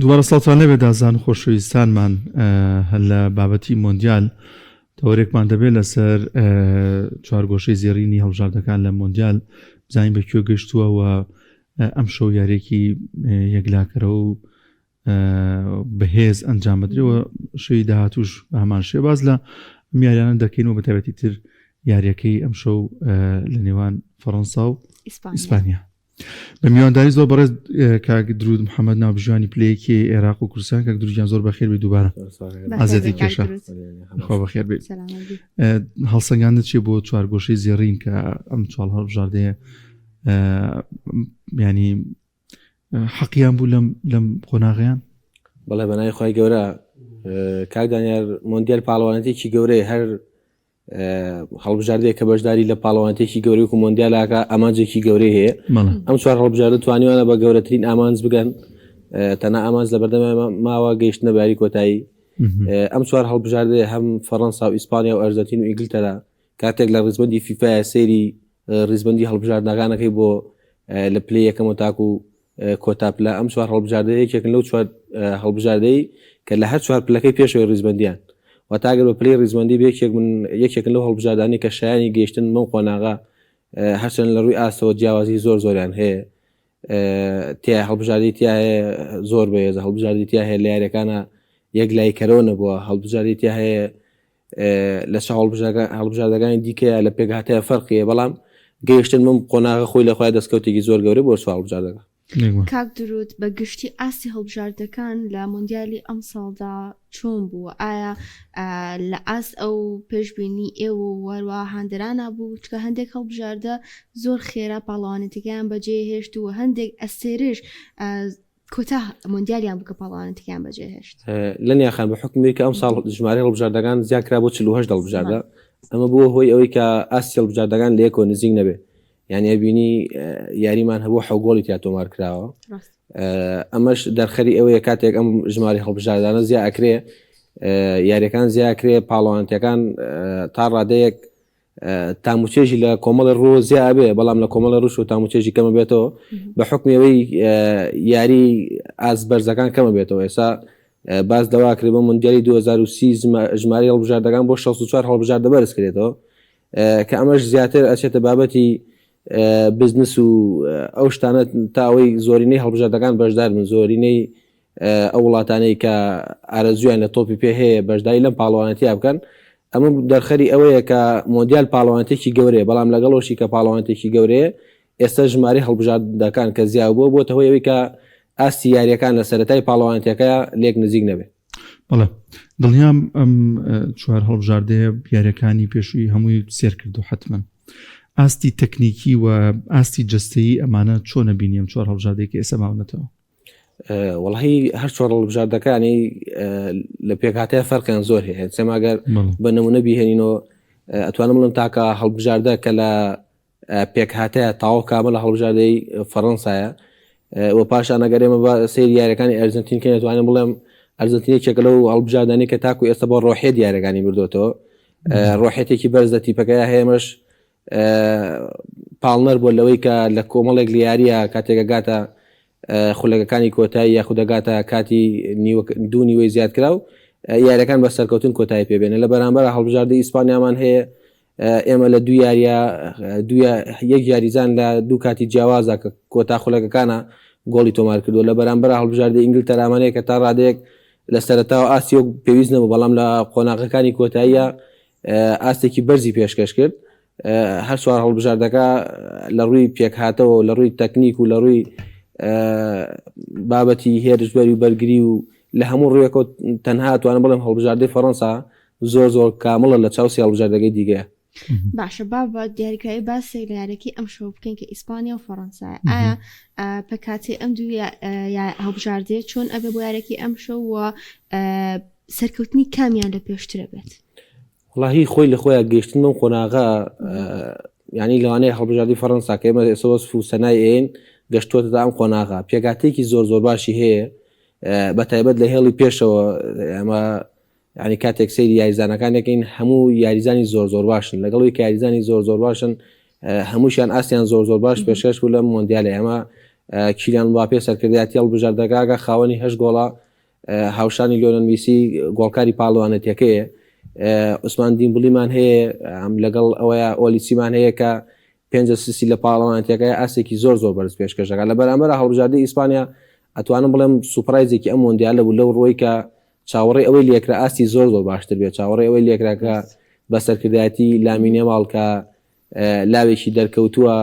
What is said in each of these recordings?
دووارە ساڵتان لەبێ دازان و خۆشەویستانمان هەر لە بابەتی مۆندیال تەوەرێکمان دەبێت لەسەر چوارگۆشەی زێڕینی هەڵبژاردەکان لە مۆندیال بزانین بە کوێ گەشتووە و ئەم شەو یاریەکی یەکلاکەرەوە و بەهێز ئەنجام بدرێەوە شەوی داهاتوش بە هەمان شێ باز لە یاریانە دەکەین و بە تایبەتی تر یاریەکەی ئەم شەو لە نێوان فەڕەنسا و ئیسپانیا بە میوانداری زۆر بەڕێز کاک درود محەممەد ناوبژوانی پلەیەکی عێراق و کوردستان کاک دروودیان زۆر بەخێر بێت دووبارە ئازێتی کێشە خۆ بەخێر بێت. هەڵسەنگاندت چێ بۆ چوارگۆشەی زێڕین کە ئەم چاڵ هەڵبژاردەیە ینی حەقیان بوو لەم قۆناغیان؟ بەڵێ بەنای خۆی گەورە کاک دانیار مۆندیال پاڵەوانێتێکی گەورەی هەر هەڵبژاردەیە کە بەشداری لە پاڵەوانێتێکی گەورەی و مۆندیالەکە ئامانجێکی گەورەی هەیە. ئەم چوار هەڵبژاردە توانیوانە بە گەورەترین ئامانج بگەن تەنها ئامانج لە بەردەما ماوە گەیشتنە باری کۆتایی. ئەم چوار هەڵبژاردەیە هەم فەڕەنسا و ئیسپانیا و ئەرجەنتین و ئینگلتەرا کاتێک لە ڕیزبەندی فیفا سەیری ڕیزبەندی هەڵبژاردنەکانەکەی بۆ لە پلەی یەکەم و تاکو و کۆتاپلە ئەم چوار هەڵبژاردەیە یەکێکن لەو چوار هەڵبژاردەی کە لە هەر چوار پلەکەی پێشەوەی ڕیزبەندیان واتاگەر بە پلەی ڕیزبەندی یەکێکن لەو هەڵبژاردانی کە شایانی گەیشتن مەم قۆناغا هەرچەند لە ڕووی ئاستەوە جیاوازی زۆریان هەیە تیا هەڵبژاردی تیا هەیە زۆر بەهێزە هەڵبژاردی تیا هەیە لە یاریەکانە یەک لایکەرەوە نەبووە هەڵبژاردی تیا هەیە لە هەڵبژاردەکانی دیکەیە لە پێکهاتەیە فەرقیە بەڵام گەیشتن مەم قۆناغا خۆی لە خۆی دەستکەوتێکی زۆر گەورەی بۆ سوال هەڵبژاردەکە. کاک درود بە گشتی ئاستی هەڵبژاردەکان لە مۆندیالی ئەم ساڵدا چۆن بووە؟ ئایا لە ئاست ئەو پێشبینی ئێوە وەروە هاندرانە بوو چکە هەندێک هەڵبژاردە زۆر خێرا پاڵەوانێتەکەیان بەجێ هێشت و هەندێک ئەستێرش کۆتا مۆندیالیان بکە پاڵەوانێتەکەیان بەجێ هێشت لە نیاخان بە حکمی کە ئەم ساڵ ژمارە هەڵبژاردەکان زیادکرا بۆ 48 هەڵبژاردە ئەمە بووە هۆی ئەوەی کە ئاستی هەڵبژاردەکان لە یەکەوە نزیک نەبێ یعنی ئەبینی یاریمان هەبوو حەوگۆڵی تیا تۆمار کراوە ئەمەش دەرخەری ئەوەیە کاتێک ئەم ژماری هەڵبژاردانە زیاد ئەکرێ یاریەکان زیاکرێ پاڵەوانتەکان تا ڕادەیەک تاموچێژی لە کۆمەڵی ڕۆ زیابێ بەڵام لە کۆمەڵە ڕوش و تاموچێژی کەمە بێتەوە بە حکمیەوەی یاری ئاز بەرزەکان کەمە بێتەوە. ئێستا باز دەواکرێ بە مۆندیالی 2030 ژماری هەڵبژاردەکان بۆ 64 هەڵبژاردە بەرز کرێتەوە کە ئەمەش زیاتر ئەچێتە بابەتی بزنس و ئەو شتانە تا ئەوەی زۆرینەی هەڵبژاردەکان بەشدار من زۆرینەی ئەو وڵاتانەی کە ئارەزویان لە تۆپی پێ هەیە بەشداری لەم پاڵەوانەتیا بکەن ئەمە دەرخەری ئەوەیە کە مۆندیال پاڵەوانێتێکی گەورەیە بەڵام لەگەڵەوەشی کە پاڵەوانێتێکی گەورەیە ئێستا ژماری هەڵبژاردەکان کە زیاد بووە بۆتە هۆی ئەوەی کە ئاستی یاریەکان لە سەرەتای پاڵەوانێتەکە لێک نزیک نەبێ. بەڵێ دڵنیام ئەم چوار هەڵبژاردەیە یاریەکانی پێشووی هەمووی سێر کردو حتمەن ئاستی تەکنیکی و ئاستی جستەیی ئەمانە چۆنە بینیم چوار هەڵبژاردەیەکی ئێستا ماونەتەوە؟ وەڵی هەر چوار هەڵبژاردەکانی لە پێکهاتەیە فەرقیان زۆر هەیە سێماگەر بە نمونە بیهێنینەوە ئەتوانم بڵم تاکە هەڵبژاردە کە لە پێکهاتەیە تاوە کامە لە هەڵبژاردەی فەڕەنسایە و پاشان ئەگەر ئێمە بە سەیری یاریەکانی ئەرجەنتین کە نەتوانم بڵێم ئەرجەنتینێکێکە لەو هەڵبژاردانەی کە تاکو ئێستا بۆ ڕۆحێت یاریەکانی بردوێتەوە ڕۆحێتێکی بەرزە تیپەکەیە هەیەمەش پاڵنەر بۆ لەوەی کە لە کۆمەڵێک لە یاریە کاتێکەگاتە خولەکەکانی کۆتایی یاخودەگاتە کاتی دوو نیوەی زیاد کرا و یاریەکان بە سەرکەوتن کۆتایی پێبێنە لە بەرامبەر هەڵبژاردەی ئیسپانیامان هەیە ئێمە لە دوو یاریە یەک یاریزان لە دوو کاتی جیاوازە کە کۆتا خولەکەکانە گۆڵی تۆمار کردو لە بەرامبەر هەڵبژاردەی ئینگلتەرامانەیە کە تا ڕادەیەک لە سەرەتاوە ئاسیۆ پێویست نەبوو بەڵام لە قۆناغەکانی کۆتاییە ئاستێکی بەرزی پێشکەش کرد هەر چوار هەڵبژاردەکە لە ڕووی پێکهاتەوە لە ڕووی تەکنیک و لە ڕووی بابەتی هێرشبەری و بەرگری و لە هەموو ڕوویەکە تەنها توانم بڵێم هەڵبژاردەی فەڕەنسا زۆر کامڵە لە چاوسی هەڵبژاردەکەی دیگەیە. باشە بابە دیاریکراوی باسێک لە یارێکی ئەم شەو بکەین کە ئیسپانیا و فەڕەنسایە ئایا پەکاتی ئەم دوو هەڵبژاردەیە چۆن ئەبێ بۆ یارێکی ئەم شەو و سەرکەوتنی کامیان لە پێشترە بێت؟ وڵاهی خۆی لە خۆیان گەیشتن بەم قۆناغا ینی لەوانەیە هەڵبژاردی فەڕەنسا کە ئێمە ئێستا وەسف و سەنای ئێن گەشتووەتە ئەم قۆناغا پێکاتێکی زۆر باشی هەیە بە تایبەت لە هێڵی پێشەوە ئەمە ینی کاتێک سەیری یاریزانەکانێکین هەموو یاریزانی زۆر باشن لەگەڵی کە یاریزانی زۆر باشن هەمووشیان ئاستیان زۆر باش پێشکەش بوو لە مۆندیالە ئەمە کیلیان مباپێ سەرکردایەتی هەڵبژاردەکە خاوەنی 8 گۆڵە هاوشانی لیۆنەل میسی گۆڵکاری پاڵەوانەتیەکەیە عوسمان دیمبڵیمان هەیە لەگەڵ ئەوەیە ئۆلیسیمان هەیە کە 5 ئەسیستی لە پاڵەوانەتیەکەی ئاسێکی زۆر بەرز پێشکەشەکە لە بەرامبەر هەڵبژاردەی ئیسپانیا ئەتوانم بڵێم سوپرایزێکی ئەم مۆندیالە بوو لەو ڕۆی کە چاوەڕێی ئەوەی لێکرا ئاستی زۆر باشتر بێت چاوەڕێی ئەوەی لێکراکە بە سەرکردایەتی لامینە ماڵکە لاوێکی دەرکەوتووە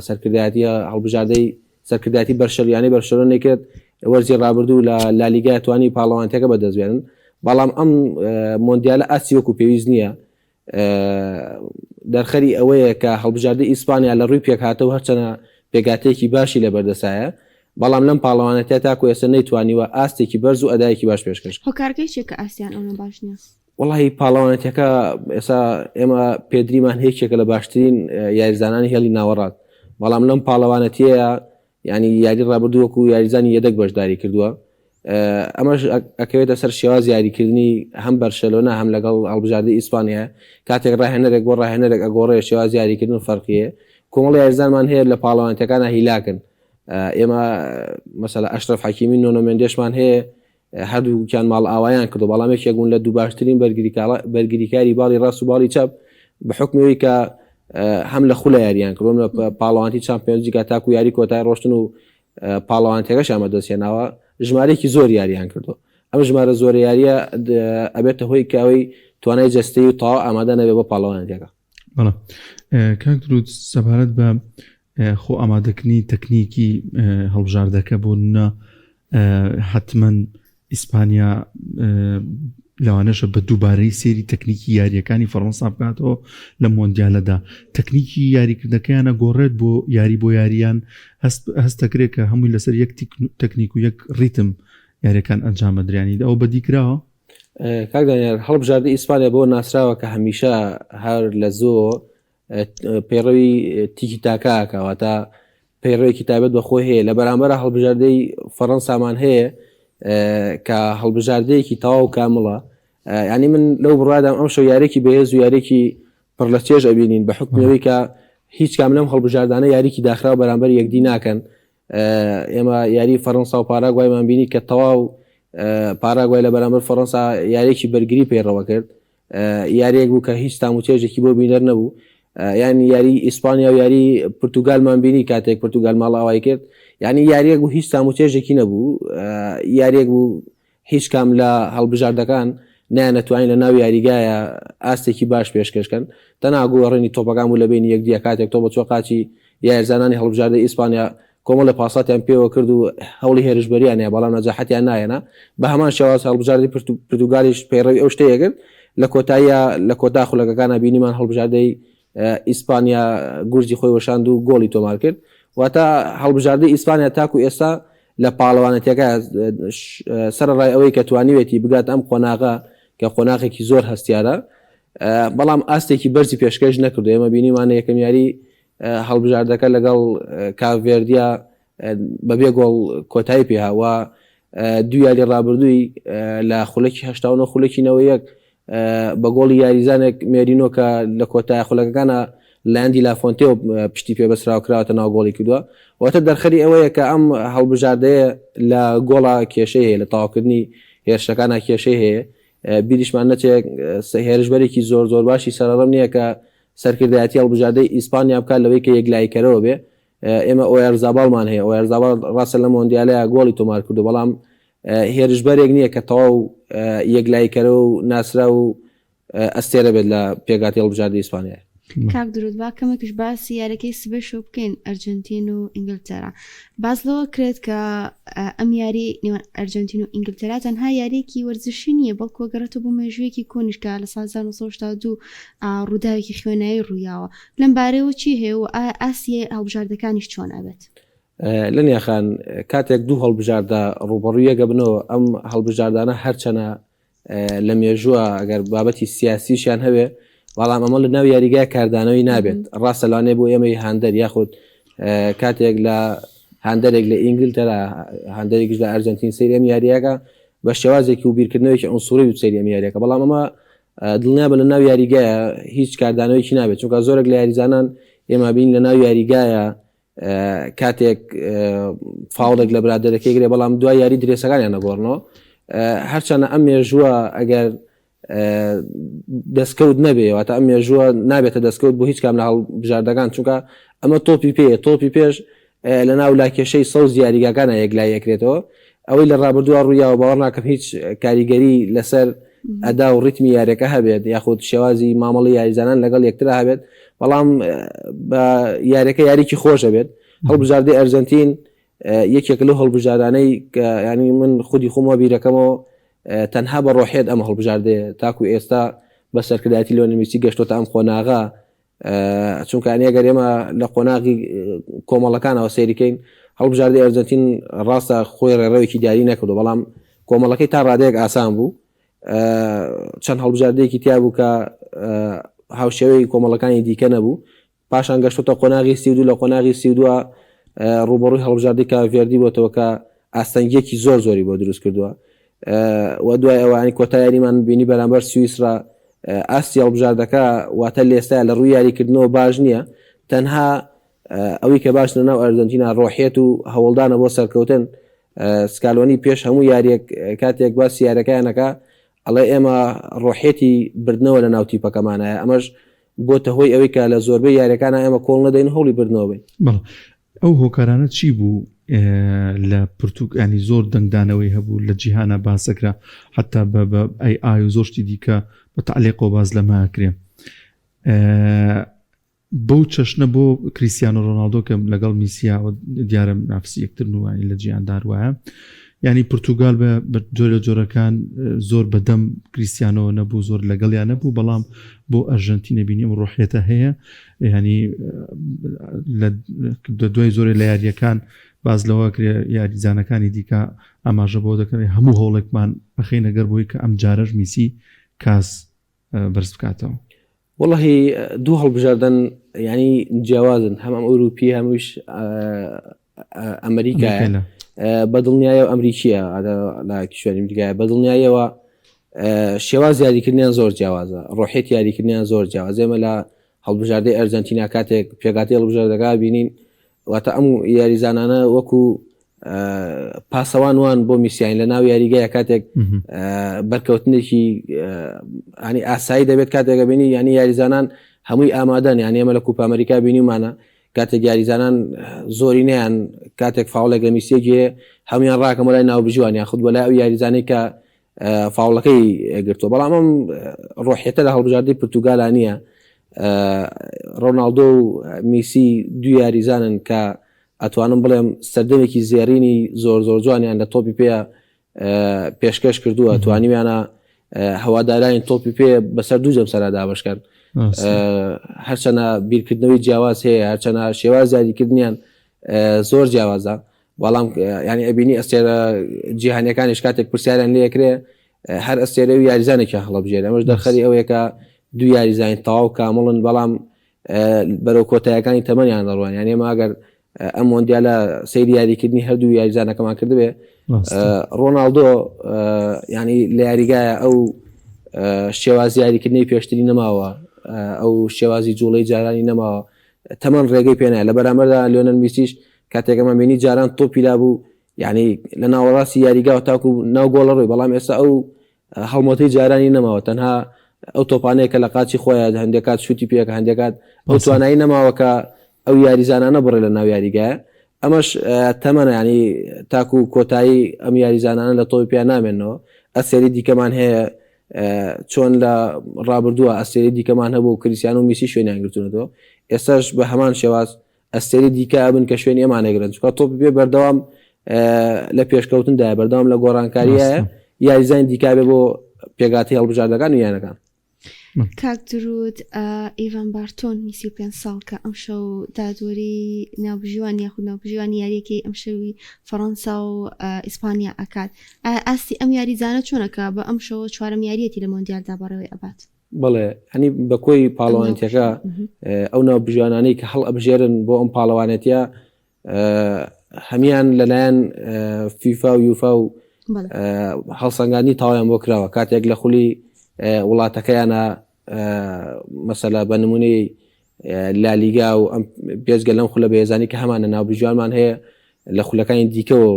سەرکردایەتی هەڵبژاردەی سەرکردایەتی بەرشەریانی بەرشەلۆنە کرد وەرزی ڕابردوو لە لالیگا توانی پاڵەوانەتەکە بەدەستبێنن بەڵام ئەم مۆندیالە ئاسی وەکو پێویست نییە دەرخەری ئەوەیە کە هەڵبژاردەی ئیسپانیا لە ڕووی پێک هاتەوە هەرچەنە پێگاتەیەکی باشی لە بەردەسایە بەڵام لەم پاڵەوانەتە تاکو ئێستا نەیتوانیوە ئاستێکی بەرز و ئەدایەکی باش پێشکەش هۆکارگەی چێکە ئاسیان ئەوە باش نییە وڵی پاڵەوانەتەکە ئێستا ئێمە پێدریمان هیچێکە لە باشترین یاریزانانی هێڵی ناوەڕات بەڵام لەم پاڵەوانەتیەیە ینی یاری ڕابردووەکو یاریزانی یەدەک بەشداری کردووە ئەمەش ئەکەوێتە سەر شێواز یاریکردنی هەم بەرشەلۆنە هەم لەگەڵ هەڵبژاردەی ئیسپانیا کاتێک ڕاهێنەرێک بۆ ڕاهێنەرێک ئەگۆڕێ شێواز یاریکردن فەرقیە کۆمەڵی یاریزانمان هەیە لە پاڵەوانەتەکانە هیلاکن ئێمە مەسەلا ئەشرەف حەکیمی نۆنۆ مێندێشمان هەیە هەردووکیان ماڵ ئاوایان کردو بەڵامێکێک بوون لە دوو باشترین بەرگریکاری باڵی ڕاست و باڵی چاپ بە حکمەوەی کە هەم لە خولە یاریان کردوم لە پاڵەوانتی چامپیۆنزیکا تاکو یاری کۆتای ڕۆشتن و پاڵەوانتێکەش ئەمە دەستێناوە ژمارەیەکی زۆر یاریان کردو ئەم ژمارە زۆر یاریە ئەبێتە هۆی کاوەی توانای جەستەی و تاوا ئامادە نەبێ بە پاڵەوانتێکە بەڵێ کاک درود سەبارەت بە خۆ ئامادەکردنی تەکنیکی هەڵبژاردەکە بۆ نە حتمما ئیسپانیا لەوانەشە بە دووبارەی سێری تەکنیکی یاریەکانی فەڕەنسا بکاتەوە لە مۆندیالەدا تەکنیکی یاریکردەکەیانە گۆڕێت بۆ یاریان هەست دەکرێت کە هەمووی لەسەر یەک تەکنیک و یەک ڕیتم یاریەکان ئەنجام بدرێنی ئەو بەدیکراوە کاکدانیار هەڵبژاردەی ئیسپانیا بۆ ناسراوە کە هەمیشە هەر لە زۆر پەیڕەوی تیکی تاکاکەواتە پەیڕەوەیکی تایبەت بەخۆی هەیە لە بەرامبەر هەڵبژاردەی فەڕەنسامان هەیە کە هەڵبژاردەیەکی تەواو کامڵە ینی من لەو بڕادام ئەم شەو یارێکی بەهێز و یارێکی پڕ لە چێژ ئەبینین بە حکمەوەی کە هیچ کام لەم هەڵبژاردانە یاریکی داخرا و بەرامبەر یەکدی ناکەن ئێمە یاری فەڕەنسا و پاراگوایمان بینی کە تەواو پاراگوای لە بەرامبەر فەڕەنسا یارێکی بەرگری پێڕەوە کرد یاریەک بوو کە هیچ تاموچێژێکی بۆ بینەر نەبوو یان یاری ئیسپانیا و یاری پرتوگالمان بینی کاتێک پرتوگال ماڵ ئاوای کرد ینی یاریەک بوو هیچ تاموچێژێکی نەبوو یاریەک بوو هیچ کام لە هەڵبژاردەکان نەتوانین لە ناو یاریگایە ئاستێکی باش پێشکەشکەن تەناگۆڕێنی تۆپەکان بوو لە بینی یەکدیە کاتێک تۆ بە چۆ قاچی یاریزانانی هەڵبژاردەی ئیسپانیا کۆمەڵە پاساتیان پێوە کرد و هەوڵی هێرشبەریان هەیە بەڵام نەجاحەتیان نایەنە بە هەمان شێواز هەڵبژاردەی پرتوگالیش پەیڕەوی ئەو شتەیەگرت لە کۆتاییە لە کۆتا خولەکەکانە بینیمان هەڵبژاردەی ئیسپانیا گورجی خۆی وەشاند و گۆڵی تۆمار کرد واتە هەڵبژاردەی ئیسپانیا تاکو ئێستا لە پاڵەوانەتەکە سەرڕای ئەوەی کە توانیوێتی بگات ئەم قۆناغا کە قۆناغێکی زۆر هەستیارە بەڵام ئاستێکی بەرزی پێشکەش نەکردو ئێمە بینیمانە یەکەم یاری هەڵبژاردەکە لەگەڵ کاڤێردیا بەبێ گۆڵ کۆتایی پێهاوە دوو یاری ڕابردووی لە خولەکی 89 خولەکینەوە یەک بە گۆڵی یاریزانێک مێرینۆ کە لە کۆتای خولەکەکانە لاندی لافۆنتێ و پشتی پێبەسراوکراوەتە ناو گۆڵی کردووە واتە دەرخەری ئەوەیە کە ئەم هەڵبژاردەیە لە گۆڵا کێشەی هەیە لە تاواکردنی هێرشەکانە کێشەی هەیە بیریشمان نەچێت هێرشبەرێکی زۆر باشی سەرڕەم نییە کە سەرکردایەتی هەڵبژاردەی ئیسپانیا بکات لەوەی کە یەکلایکەرەوە بێ ئێمە ئۆیارزاباڵمان هەیە ئۆیارزاباڵ ڕاستە لە مۆندیالەیە گۆڵی تۆمار کردو بەڵام هێرشبەرێک نییە کە تەواو یەکلایکەرە و ناسرا و ئەستێرە بێت لە پێگاتی هەڵبژاردەی ئیسپانیا کاک درود با کەمێکش باسی یارەکەی سبەی شۆ بکەین ئەرجنتین و ئینگلتەرا باز لەوە کرێت کە ئەم یاری نێوان ئەرجنتین و ئینگلتەرا تەنها یاریەکی وەرزشی نییە بەڵکو گەڕێتەوە بۆ مێژوویەکی کۆنیشکە لە سال 1992 ڕووداوێکی خوێنایی ڕوویاوە لەم بارەیەوە چی هەیە و ئاسیە هەڵبژاردەکانیش چۆن ئەبێت لە نیاخان کاتێک دوو هەڵبژاردە ڕوبەڕوویەکە بنەوە ئەم هەڵبژاردانە هەرچەنە لە مێژووە ئەگەر بابەتی سیاسیشیان هەبێ بەڵام ئەمە لە ناو یاریگای کاردانەوەی نابێت ڕاستە لانێ بۆ ئێمەی هاندەر یاخود کاتێک لە هاندەرێک لە ئینگلتەرا هاندێکیش لە ئەرجنتین سەیرێم یاریەکە بە شێوازێکی و بیرکردنەوەیکی ئەنسوری و سەیرێم یاریەکە بەڵام ئەمە دڵنیا بە لە ناو یاریگایە هیچ کاردانەوەیکی نابێت چونکە زۆرێک لە یاریزانان ئێمە بین لە ناو یاریگایە کاتێک فاڵێک لە برادەرەکەی گرێ بەڵام دوای یاری درێسەکانیان نەگۆڕنەوە هەرچەنە ئەم مێژووە ئەگەر دەستکەوت نەبێەوەتە ئەم مێژووە نابێتە دەستکەوت بۆ هیچ کام لە هەڵبژاردەکان چونکە ئەمە تۆپی پێش لە ناو لاکێشەی سەوز یاریگاکانە یەکلای یەکرێتەوە ئەوەی لە ڕابردووە ڕوویاوە باوەڕ ناکەم هیچ کاریگەری لەسەر ئەدا و ڕیتمی یاریەکە هەبێت یاخود شێوازی مامەڵی یاریزانان لەگەڵ یەکترا هەبێت بەڵام بە یاریەکە یاریکی خۆشە بێت هەڵبژاردەی ئەرجەنتین یەکێک لەو هەڵبژاردانەی کە ینی من خودی خۆمەوە بیرەکەمەوە تەنها بە ڕۆحێت ئەمە هەڵبژاردەیە تاکو ئێستا بە سەرکردایەتی لۆنەل میسی گەشتۆتە ئەم قۆناغا چونکە ئەگەر ئێمە لە قۆناغی کۆمەڵەکانەوە سەیریکەین هەڵبژاردەی ئەرجەنتین ڕاستە خۆی ڕێڕەوێکی دیاری نەکردو بەڵام کۆمەڵەکەی تا ڕادەیەک ئاسان بوو چەند هەڵبژاردەیەکی تیا بوو کە هاوشێوەی کۆمەڵەکانی دیکە نەبوو پاشان گەشتۆتە قۆناغی 32 لە قۆناغی 32 ڕوبەڕووی هەڵبژاردەی کاڤێردی بۆتەوە کە ئاستەنگیەکی زۆری بۆ دروست کردووە و دوای ئەوانی کۆتا یاریمان بینی بەرامبەر سوئیسرا ئاستی هەڵبژاردەکە واتە لێستای لە ڕووی یاریکردنەوە باش نییە تەنها ئەوەی کە باش لەناو ئەرجەنتینا ڕۆحێت و هەوڵدانە بۆ سەرکەوتن سکالۆنی پێش هەموو یاریەک کاتێک باسی یاریەکەیانەکە ئەڵێ ئێمە ڕۆحێتی بردنەوە لە ناو تیپەکەمانایە ئەمەش بۆتە هۆی ئەوەی کە لە زۆربەی یاریەکانە ئێمە کۆڵ نەدەین هەوڵی بردنەوە بین ئەو هۆکارانە چی بوو لە پرتوگانی زۆر دەنگدانەوەی هەبوو لە جیهانە باسەکرا حتا بە ئای و زۆرشتی دیکە بە تعلیق و باز لەماکرێ بەو چەشنە بۆ کریستیانۆ ڕۆناڵدۆ کە لەگەڵ میسیا و دیارە نافسی یەکتر نوانی لە جیهاندار وایە ینی پرتوگال بە جۆرە جۆرەکان زۆر بەدەم کریستیانەوە نەبوو زۆر لەگەڵیان نەبوو بەڵام بۆ ئەرژەنتینە بینیم ڕۆحێتە هەیە ینی دوای زۆری لە یاریەکان باز لەوە کرێ یاریزانەکانی دیکە ئاماژە بۆ دەکەێت هەموو هەوڵێکمان بەخێ نەگەر بۆی کە ئەم جارەش میسی کاس بەرز بکاتەوە واللهی دوو هەڵبژاردن ینی جیاوازن هەم ئەوروپی هەمووش ئەمریکا بەدڵنیایە و ئەمریکیە لە کیشوەری دیگە بەدڵنیایەوە شێواز یاریکردنیان زۆر جیاوازە ڕۆحێت یاریکردنیان زۆر جیاواز ئێمە لە هەڵبژاردەی ئەرجەنتینا کاتێک پێگاتی هەڵبژاردەکە بینین واتە ئەم یاریزانانە وەکو پاسەوانوان بۆ میسیان لە ناو یاریگایە کاتێک بەرکەوتنێکی ینی ئاسایی دەبێت کاتێکە بینی ینی یاریزانان هەمووی ئامادەن یانی ئێمە لە کوپە ئەمریکا بینیمانە کاتێک یاریزانان زۆری نیان کاتێک فاڵێک لە میسیەکی هەمویان ڕاکەمە لای ناو بژوان یان خود بەلای ئەو یاریزانەی کە فاڵەکەی گرتووە بەڵام ئەم ڕۆحێتە لە هەڵبژاردەی پرتوگالە نییە ڕۆناڵدۆ و میسی دوو یاریزانن کە ئەتوانم بڵێم سەردەمێکی زێڕینی زۆر جوانیان لە تۆپی پێ پێشکەش کردووە توانیویانە هەوادارانی تۆپی پێ بەسەر دوو جەم سەردا بەشکرد هەرچەنە بیرکردنەوەی جیاواز هەیە هەرچەنە شێواز یاریکردنیان زۆر جیاوازە بەڵام ینی ئەبینی ئەستێرە جیهانیەکانیش کاتێک پرسیاریان لێکرێ هەر ئەستێرە و یاریزانێکی هەڵبژێر ئەمەش دەرخەری ئەوەیەکە دوو یاریزانی تەواو کامڵن بەڵام بەرەو کۆتاییەکانی تەمەنیان دەڕوان یانی ئێمە ئەگەر ئەم مۆندیالە سەیری یاریکردنی هەردوو یاریزانەکەمان کردبێ ڕۆناڵدۆ ینی لە یاریگایە ئەو شێوازی یاریکردنی پێشتری نەماوە ئەو شێوازی جوڵەی جارانی نەماوە تەمەن ڕێگەی پێنایە لە بەرامبەردا لۆنەل میسیش کاتێکەمە بینی جاران تۆپی لابوو یعنی لە ناوەڕاستی یاریگا و تاکو ناو گۆڵە ڕۆی بەڵام ئێستا ئەو هەڵمەتەی جارانی نەماوە تەنها ئەو تۆپانەیە کە لە قاچی خۆیان هەندێکات شوتی پێکە هەندێکات ئەو توانایی نەماوە کە ئەو یاریزانانە بڕێ لە ناو یاریگایە ئەمەش تەمەنە ینی تاکو کۆتایی ئەم یاریزانانە لە تۆی پێیان نامێنەوە ئەسێری دیکەمان هەیە چۆن لە ڕابردووە ئەسێری دیکەمان هەبوو و کریستیان و میسی شوێنیان گرتوونەوە ئێستاش بە هەمان شێواز ئەستێری دیکە بن کە شوێنی ئەمانەگرن چکە تۆپی پێ بەردەوام لە پێشکەوتندا بەردەوام لە گۆڕانکاریە یاریزانی دیکا بێ بۆ پێگاتی هەڵبژاردەکان و یانەکان کاک درود ئیڤان بارتۆن میسی 5 ساڵ کە ئەم شەو دادوەری ناوبژوان یاخود ناوبژوانی یاریەکەی ئەم شەوی فەڕەنسا و ئیسپانیا ئەکات ئاستی ئەم یاریزانە چۆنەکە بە ئەم شەوە چوارەم یاریەتی لە مۆندیالدا بەڕێوەی ئەبات بڵێ هەنی بە کۆی پاڵەوانێتەکە ئەو ناوبژوانانەی کە هەڵ ئەبژێرن بۆ ئەم پاڵەوانێتە هەمیان لەلایەن فیفا و یوفا و هەڵسەنگاندنی تاوایان بۆ کراوە کاتێک لە خولی وڵاتەکەیانە مەسەلا بە نمونەی لالیگا و ئەم بێزگە لەم خولە بەهێزانی کە هەمانە ناوبژوانمان هەیە لە خولەکانی دیکەەوە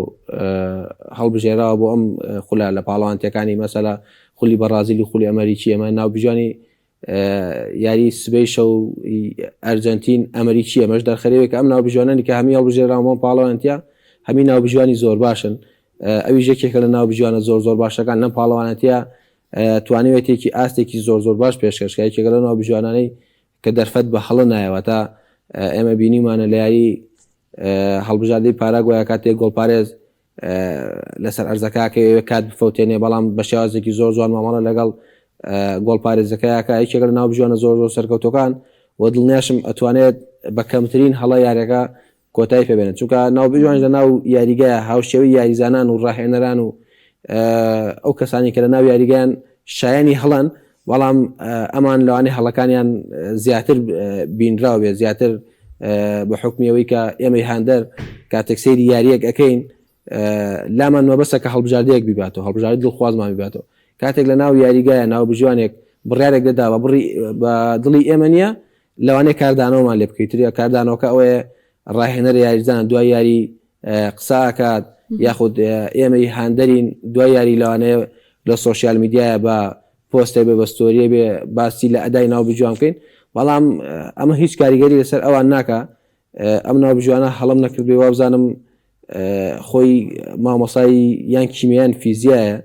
هەڵبژێراوە بۆ ئەم خولە لە پاڵەوانتیەکانی مەسەلا خولی بەرازیل و خولی ئەمریکی ئەمە ناوبژوانی یاری سبەی شەو ئەرجنتین ئەمریکی ئەمەش دەرخەرەوێت کە ئەم ناوبژوانانی کە هەمی هەڵبژێراوە پاڵەوانتیا هەمی ناوبژوانی زۆر باشن ئەوی ژێکێکە لە ناوبژوانە زۆر باشەکان لەم پاڵەوانەتیا توانێتێکی ئاستێکی زۆر باش پێشکەشکایکێکە لە ناوبژوانانەی کە دەرفەت بە هەڵە نایەوە تا ئێمە بینیمانە لە یاری هەڵبژاردەی پاراگوایە کاتێک گۆڵپارێز لەسەر ئەرزەکەکە کات بفەوتێنێ بەڵام بە شێوازێکی زۆر جوان مامەڵە لەگەڵ گۆڵپارێزەکەیەکە یەکێک لە ناوبژوانە زۆر سەرکەوتەکان و دڵنیاشم ئەتوانێت بە کەمترین هەڵە یاریەکە کۆتایی پێبێنێت چونکە ناوبژوانش لە ناو یاریگایە هاوشێوەی یاریزانان و ڕاهێنەران و ئەو کەسانی کە لە ناو یاریگەیان شایانی هەڵەن بەڵام ئەمان لەوانەیە هەڵەکانیان زیاتر بینراوە بێت زیاتر بە حکمیەوەی کە ئێمەی هاندەر کاتێک سەیری یاریەک ئەەکەین لامان مەبەستە کە هەڵبژاردەیەک بیباتەوە هەڵبژاردی دڵخوازمان بیباتەوە کاتێک لە ناو یاریگایە ناوبژوانێک بڕیارێک دەدا بە دڵی ئێمە نییە لەوانەیە کاردانەوەمان لێ بکەیترە کاردانەوەکە ئەوەیە ڕاهێنەر یاریزان دوای یاری قساکات یاخود ئێمەی هاندەرین دوای یاری لەوانەیە لە سۆشیال میدیایە بە پۆستێ بێ بەستۆریە بێ باسی لە ئەدای ناوبژوان بکەین بەڵام ئەمە هیچ کاریگەری لەسەر ئەوان ناکە ئەم ناوبژوانە هەڵم نەکردبێ وابزانم خۆی مامۆسایی یان کیمیان فیزیایە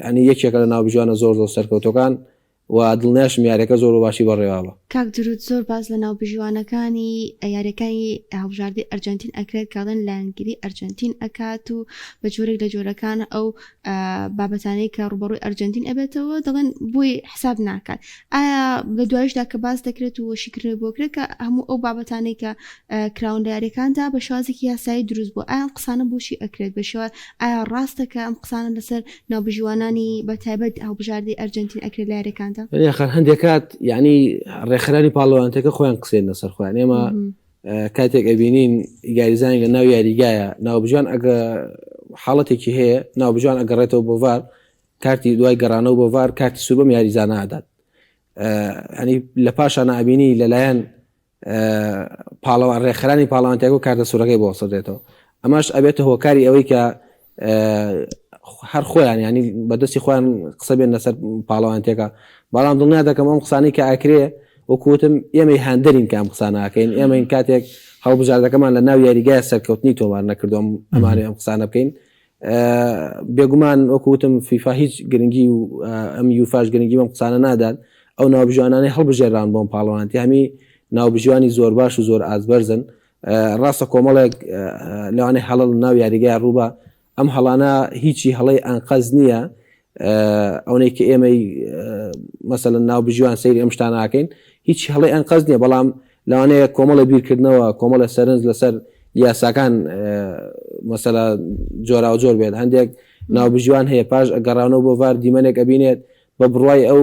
ئەنی یەکێکە لە ناوبژوانە زۆر سەرکەوتەکان و دڵنیاشم یاریەکە زۆر باشی بەڕێوابە کاک درود زۆر باز لە ناوبژوانەکانی یاریەکانی هەڵبژاردی ئەرجنتین ئەکرێت کاڵن لایەنگیری ئەرجنتین ئەکات و بە جۆرێک لە جۆرەکان ئەو بابەتانەی کە ڕوبەڕووی ئەرجنتین ئەبێتەوە دەڵێن بۆی حساب ناکات ئایا لە دوایشدا کە باز دەکرێت و وەشیکردن بۆکرێت کە هەموو ئەو بابەتانەی کە کراون لە یاریەکاندا بە شێوازێکی یاسایی دروست بوو ئایا قسانە بۆشی ئەکرێت بە شێوە ئایا ڕاستەکە ئەم قسانە لەسەر ناوبژوانانی بەتایبەت هەڵبژاردی ئەرجنتین ئەکرێت لە یاریەکاندا هەندێک کات یعنی ڕێکخراوی پاڵەوانتەکە خۆیان قسێن لەسەر خۆیان ئێمە کاتێک ئەبینین یاریزانی لە ناو یاریگایە ناوبژوان ئەگە حاڵەتێکی هەیە ناوبژوان ئەگەڕێتەوە بۆ ڤار کارتی دوای گەڕانەوە بۆ ڤار کارتی سوور بەم یاریزانە ئادات هەنی لە پاشانە ئەبینی لەلایەن پاڵەوان ڕێکخرانی پاڵەوانتەکە و کارتە سوورەکەی بۆ سەردێتەوە ئەماش ئەبێتە هۆکاری ئەوەی کە هەر خۆیان ینی بەدەستی خۆیان قسە بێن لەسەر پاڵەوانتێکە بەڵام دڵنیا دەکەم ئەم قسانەی کە ئاکرێ وەکوتم ئێمەی هاندەرین کە ئەم قسانەکەین ئێمەین کاتێک هەڵبژاردەکەمان لە ناو یاریگایە سەرکەوتنی تۆمار نەکردوم ئەمانێ ئەم قسانە بکەین بێگومان وەکوتم فیفا هیچ گرنگی و ئەم یوفاش گرنگی بەم قسانە نادان ئەو ناوبژوانانەی هەڵبژێران بۆم پاڵەوانتی هەمی ناوبژوانی زۆر باش و زۆر ئازبەرزن ڕاستە کۆمەڵێک لەوانەیە هەڵە ناو یاریگای ڕووبە ئەم هەڵانە هیچی هەڵەی ئەنقەز نییە ئەوەی کە ئێمەی مەسەلەن ناوبژوان سەیری ئەم شتانەکەین هیچ هەڵەی ئەنقەز نییە بەڵام لەوانەیە کۆمەڵە بیرکردنەوە کۆمەڵە سەرنج لەسەر یاساکان مەسەلە جۆرا و جۆر بێت هەندێک ناوبژوان هەیە پاش ئەگەڕانەوە بۆ ڤار دیمەنێک ئەبینێت بە بڕوای ئەو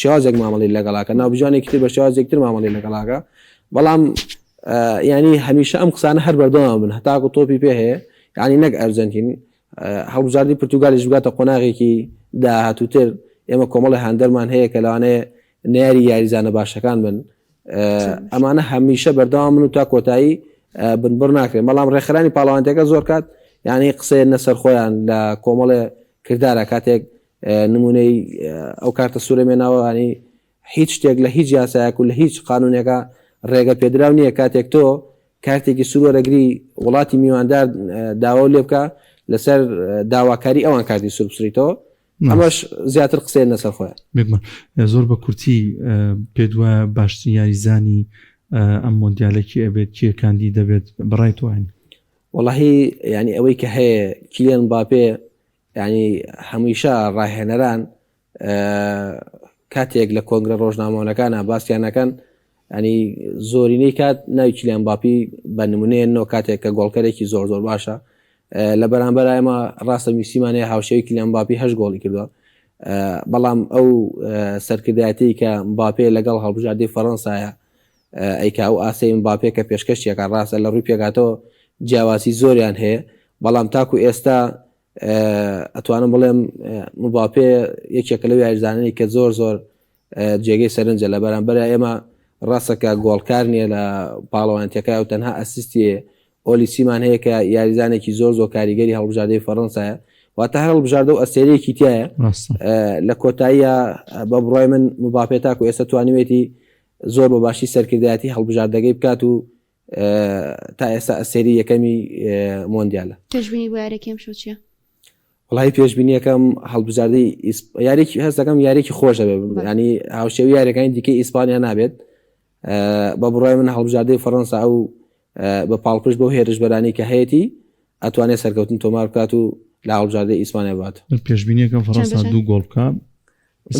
شێوازێک مامەڵی لەگەڵاکە ناوبژوانێکی تر بە شێوازێکتر مامەڵی لەگەڵاکە بەڵام ینی هەمیشە ئەم قسانە هەر بەردەوام بن هەتاکو تۆپی پێ هەیە ینی نەک ئەرجنتین هەڵبژاردی پرتوگالیش بگاتە قۆناغێکی داهاتووتر ئێمە کۆمەڵی هاندەرمان هەیە کە لەوانەیە ناری یاریزانە باشەکان بن ئەمانە هەمیشە بەردەوام من و تا کۆتایی بنبڕ ناکرێن بەڵام ڕێکخرانی پاڵەوانتەکە زۆر کات یعنی قسەیە نەسەر خۆیان لە کۆمەڵێ کردارە کاتێک نمونەی ئەو کارتە سوورەمێناوە ینی هیچ شتێک لە هیچ یاسایەک و لە هیچ قانونێکە ڕێگە پێدراو نییە کاتێک تۆ کارتێکی سوورەگری وڵاتی میواندار داوا لێ بکە لەسەر داواکاری ئەوان کارتی سوور بسریتەوە ئەمەش زیاتر قسەیە نەسەر خۆیان زۆر بە کورتی پێ وایە باشترین یاریزانی ئەم مۆندیالێکی ئەبێت کێکاندی دەبێت بەڕای توانی وەڵاهی ینی ئەوەی کە هەیە کیلیان مباپێ ینی هەمیشە ڕاهێنەران کاتێک لە کۆنگرە ڕۆژنامەوەنەکانە باسییانەکەن ینی زۆرینەی کات ناوی کیلیان مباپی بە نمونەیەنەوە کاتێک کە گۆڵکەرێکی زۆر باشە لە بەرامبەر ئێمە ڕاستە میسیمانەیە هاوشێوی کیلیان مباپی 8 گۆڵی کردووە بەڵام ئەو سەرکردایەتی کە مباپێ لەگەڵ هەڵبژاردی فەڕەنسایە ئەیکا ئەو ئاسەی مباپێ کە پێشکەشتێکە ڕاستە لە ڕووی پێکاتەوە جیاواسی زۆریان هەیە بەڵام تاکو ئێستا ئەتوانم بڵێم مباپێ یەکێکە لەو یاریزانانی کە زۆر جێگەی سەرنجە لە بەرامبەر ئێمە ڕاستەکە گۆڵکار نییە لە پاڵەوانتەکە و تەنها ئەسیستیە ئۆلیسیمان هەیە کە یاریزانێکی زۆر کاریگەری هەڵبژاردەی فەڕەنسایە واتە هەر هەڵبژاردە و ئەسێرەیەکی تایە لە کۆتاییە بە بڕای من مباپێ تاکو ئێستا توانیوێتی زۆر بە باشی سەرکردایەتی هەڵبژاردەکەی بکات و تا ئێستا ئەسێری یەکەمی مۆندیالە. پێشبینی بۆ یارێکم شو چیە؟ وڵی پێشبینیەکەم هەڵبژاردەی یاریی هەست دەکەم یاریی خۆشە بێ ینی هاوشێوی یاریەکانی دیکەی ئیسپانیا نابێت بە بڕای من هەڵبژاردەی فەڕەنسا ئەو بە پاڵپشت بۆ هێرش بەرانی کە هەیەی ئەتوانێت سەرکەوتن تۆمار بکات و لە هەڵبژاردەی ئیسپانیا بات. پێشبینیەکەم فەڕەنسا 2 گۆڵ بکە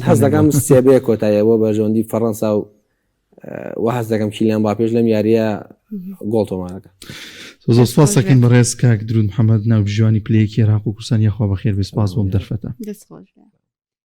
هەست دەکەم سێبێ کۆتاییەوە بە ژۆندی فەڕەنسا و هەست دەکەم کیلیان باپێش لەم یاریە گۆڵ تۆمارەکە. زۆر سپاس دەکەین بەڕێز کاک درود محەممەد ناو ژوانی پلەیەکی عێراق و کوردستان یەخوا بەخێر بێ سپاس بۆم دەرفەتە. دەست خۆش بێ.